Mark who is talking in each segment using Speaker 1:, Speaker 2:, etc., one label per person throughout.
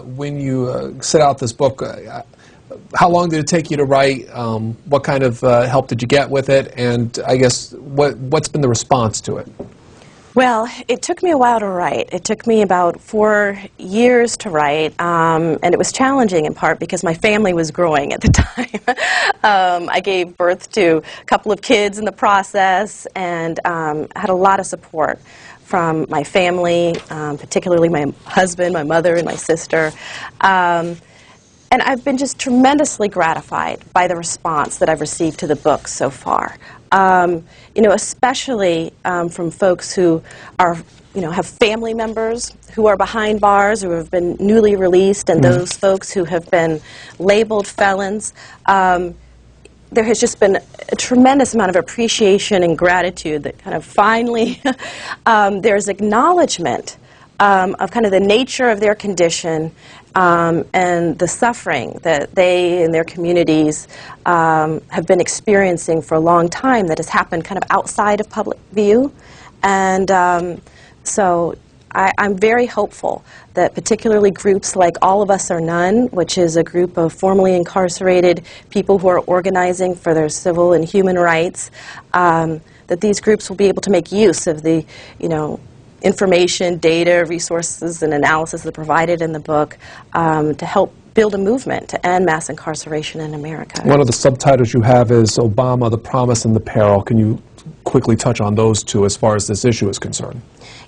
Speaker 1: when you set out this book, how long did it take you to write? What kind of help did you get with it? And I guess what's been the response to it?
Speaker 2: Well, it took me a while to write. It took me about 4 years to write, and it was challenging in part because my family was growing at the time. I gave birth to a couple of kids in the process and had a lot of support from my family, particularly my husband, my mother, and my sister. And I've been just tremendously gratified by the response that I've received to the book so far. Especially from folks who are, have family members who are behind bars, who have been newly released, and those folks who have been labeled felons. There has just been a tremendous amount of appreciation and gratitude that kind of finally there's acknowledgement of kind of the nature of their condition and the suffering that they and their communities have been experiencing for a long time that has happened kind of outside of public view. And so I'm very hopeful that particularly groups like All of Us or None, which is a group of formerly incarcerated people who are organizing for their civil and human rights, that these groups will be able to make use of the, information, data, resources, and analysis that are provided in the book to help build a movement to end mass incarceration in America.
Speaker 1: One of the subtitles you have is Obama, the Promise and the Peril. Can you quickly touch on those two as far as this issue is concerned?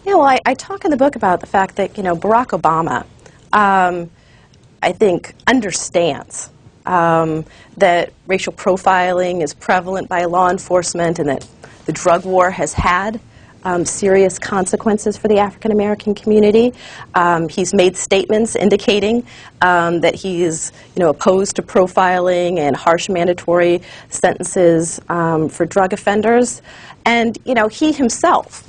Speaker 2: Yeah, well, I talk in the book about the fact that, Barack Obama, I think, understands that racial profiling is prevalent by law enforcement and that the drug war has had serious consequences for the African American community. He's made statements indicating that he is, opposed to profiling and harsh mandatory sentences for drug offenders. And, he himself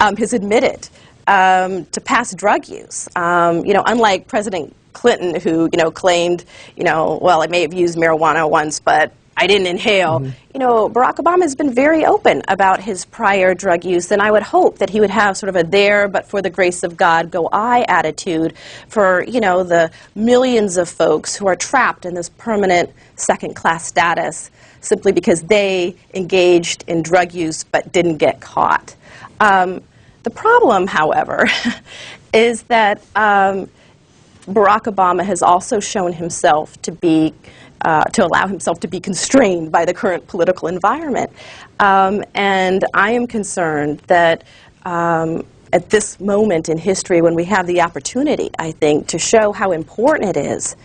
Speaker 2: has admitted to past drug use. Unlike President Clinton, who, claimed, well, I may have used marijuana once, but I didn't inhale. Barack Obama has been very open about his prior drug use, and I would hope that he would have sort of a there, but for the grace of God, go I attitude for, the millions of folks who are trapped in this permanent second-class status simply because they engaged in drug use but didn't get caught. The problem, however, is that Barack Obama has also shown himself to be to allow himself to be constrained by the current political environment. And I am concerned that at this moment in history when we have the opportunity, I think, to show how important it is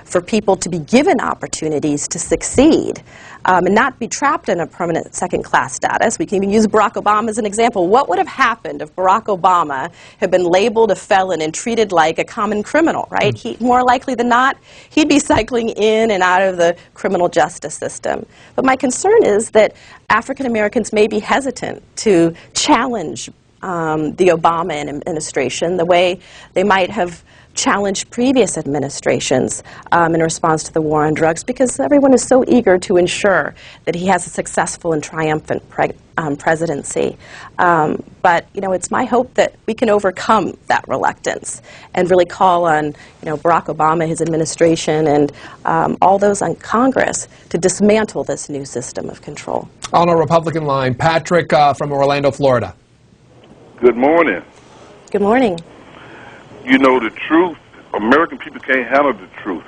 Speaker 2: for people to be given opportunities to succeed and not be trapped in a permanent second-class status. We can even use Barack Obama as an example. What would have happened if Barack Obama had been labeled a felon and treated like a common criminal, right? More likely than not, he'd be cycling in and out of the criminal justice system. But my concern is that African Americans may be hesitant to challenge the Obama administration the way they might have challenged previous administrations in response to the war on drugs, because everyone is so eager to ensure that he has a successful and triumphant presidency. But it's my hope that we can overcome that reluctance and really call on Barack Obama, his administration, and all those on Congress to dismantle this new system of control.
Speaker 1: On a Republican line, Patrick from Orlando, Florida.
Speaker 3: Good morning.
Speaker 2: Good morning.
Speaker 3: The truth, American people can't handle the truth.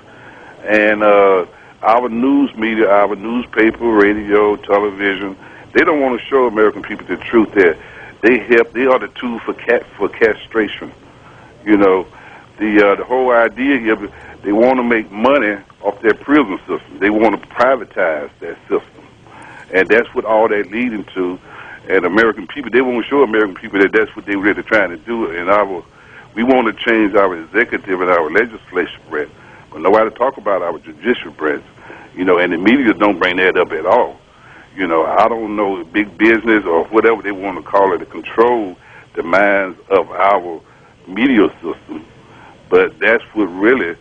Speaker 3: And our news media, our newspaper, radio, television, they don't want to show American people the truth that they are the tool for castration. The whole idea here, they want to make money off their prison system. They want to privatize that system. And that's what all that leading to. And American people, they won't show American people that that's what they're really trying to do. And we want to change our executive and our legislative branch, but nobody talk about our judicial branch, and the media don't bring that up at all. I don't know, big business or whatever they want to call it to control the minds of our media system, but that's what really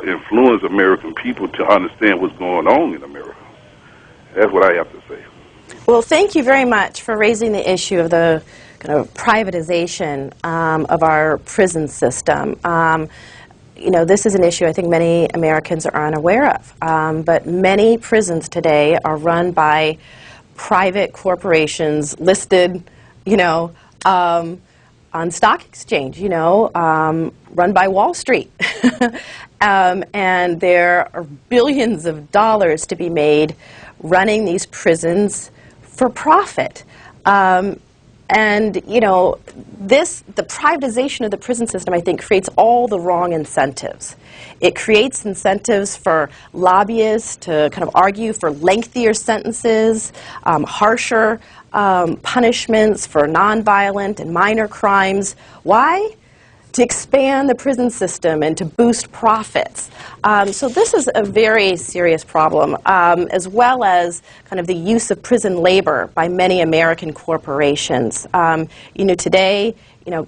Speaker 3: influence American people to understand what's going on in America. That's what I have to say.
Speaker 2: Well, thank you very much for raising the issue of the kind of privatization of our prison system. this is an issue I think many Americans are unaware of. But many prisons today are run by private corporations listed, on stock exchange, run by Wall Street. And there are billions of dollars to be made running these prisons for profit. And, the privatization of the prison system, I think, creates all the wrong incentives. It creates incentives for lobbyists to kind of argue for lengthier sentences, harsher punishments for nonviolent and minor crimes. Why? To expand the prison system and to boost profits. So this is a very serious problem, as well as kind of the use of prison labor by many American corporations. Today,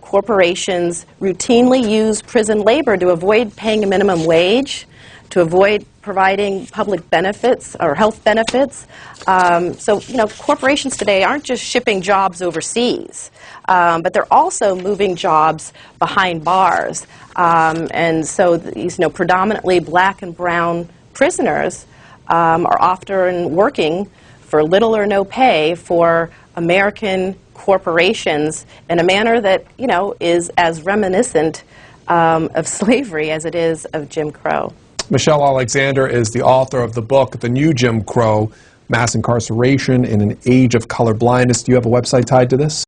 Speaker 2: corporations routinely use prison labor to avoid paying a minimum wage, to avoid providing public benefits or health benefits. So corporations today aren't just shipping jobs overseas, but they're also moving jobs behind bars. And so these predominantly black and brown prisoners are often working for little or no pay for American corporations in a manner that is as reminiscent of slavery as it is of Jim Crow.
Speaker 1: Michelle Alexander is the author of the book, The New Jim Crow, Mass Incarceration in an Age of Colorblindness. Do you have a website tied to this?